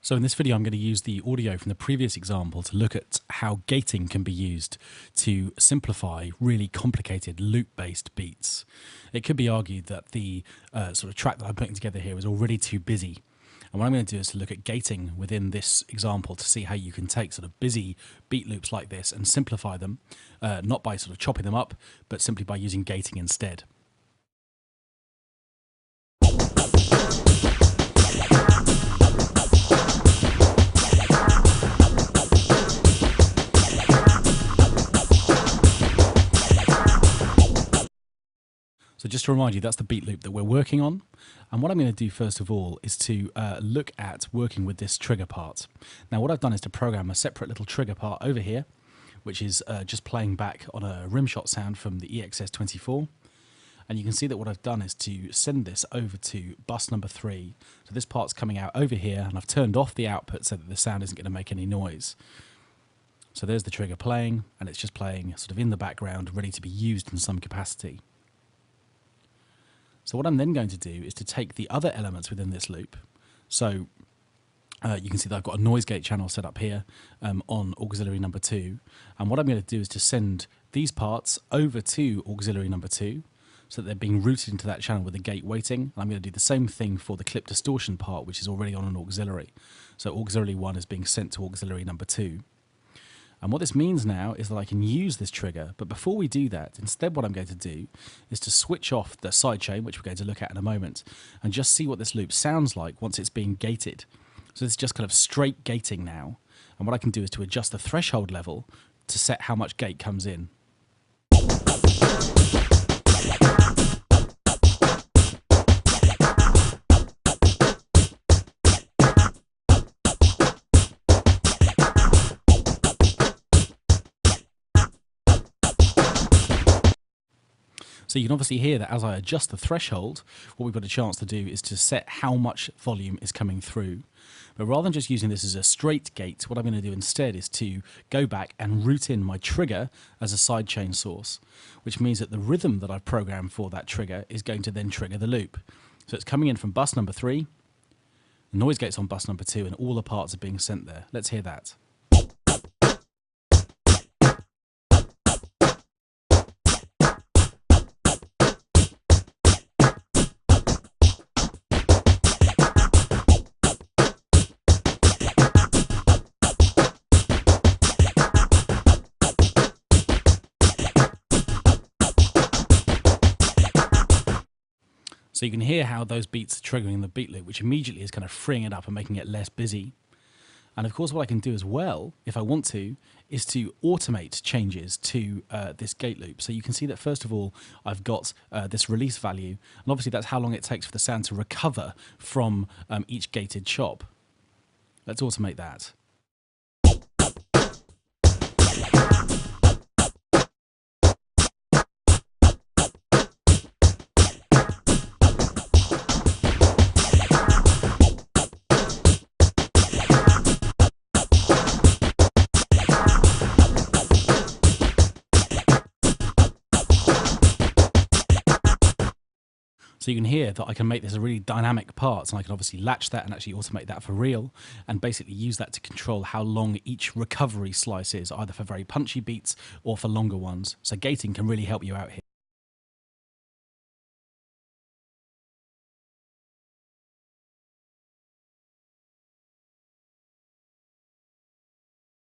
So in this video, I'm going to use the audio from the previous example to look at how gating can be used to simplify really complicated loop-based beats. It could be argued that the sort of track that I'm putting together here is already too busy. And what I'm going to do is to look at gating within this example to see how you can take sort of busy beat loops like this and simplify them, not by sort of chopping them up, but simply by using gating instead. So just to remind you, that's the beat loop that we're working on. And what I'm going to do first of all is to look at working with this trigger part. Now what I've done is to program a separate little trigger part over here, which is just playing back on a rimshot sound from the EXS24. And you can see that what I've done is to send this over to bus number 3. So this part's coming out over here, and I've turned off the output so that the sound isn't going to make any noise. So there's the trigger playing, and it's just playing sort of in the background, ready to be used in some capacity. So what I'm then going to do is to take the other elements within this loop. So you can see that I've got a noise gate channel set up here on auxiliary number 2. And what I'm going to do is to send these parts over to auxiliary number 2 so that they're being routed into that channel with the gate waiting. And I'm going to do the same thing for the clip distortion part, which is already on an auxiliary. So auxiliary 1 is being sent to auxiliary number 2. And what this means now is that I can use this trigger, but before we do that, instead what I'm going to do is to switch off the sidechain, which we're going to look at in a moment, and just see what this loop sounds like once it's being gated. So this is just kind of straight gating now, and what I can do is to adjust the threshold level to set how much gate comes in. So you can obviously hear that as I adjust the threshold, what we've got a chance to do is to set how much volume is coming through. But rather than just using this as a straight gate, what I'm going to do instead is to go back and route in my trigger as a sidechain source, which means that the rhythm that I've programmed for that trigger is going to then trigger the loop. So it's coming in from bus number 3, the noise gate's on bus number 2, and all the parts are being sent there. Let's hear that. So you can hear how those beats are triggering the beat loop, which immediately is kind of freeing it up and making it less busy. And of course what I can do as well, if I want to, is to automate changes to this gate loop. So you can see that first of all, I've got this release value, and obviously that's how long it takes for the sound to recover from each gated chop. Let's automate that. So you can hear that I can make this a really dynamic part, and I can obviously latch that and actually automate that for real, and basically use that to control how long each recovery slice is, either for very punchy beats or for longer ones. So gating can really help you out here.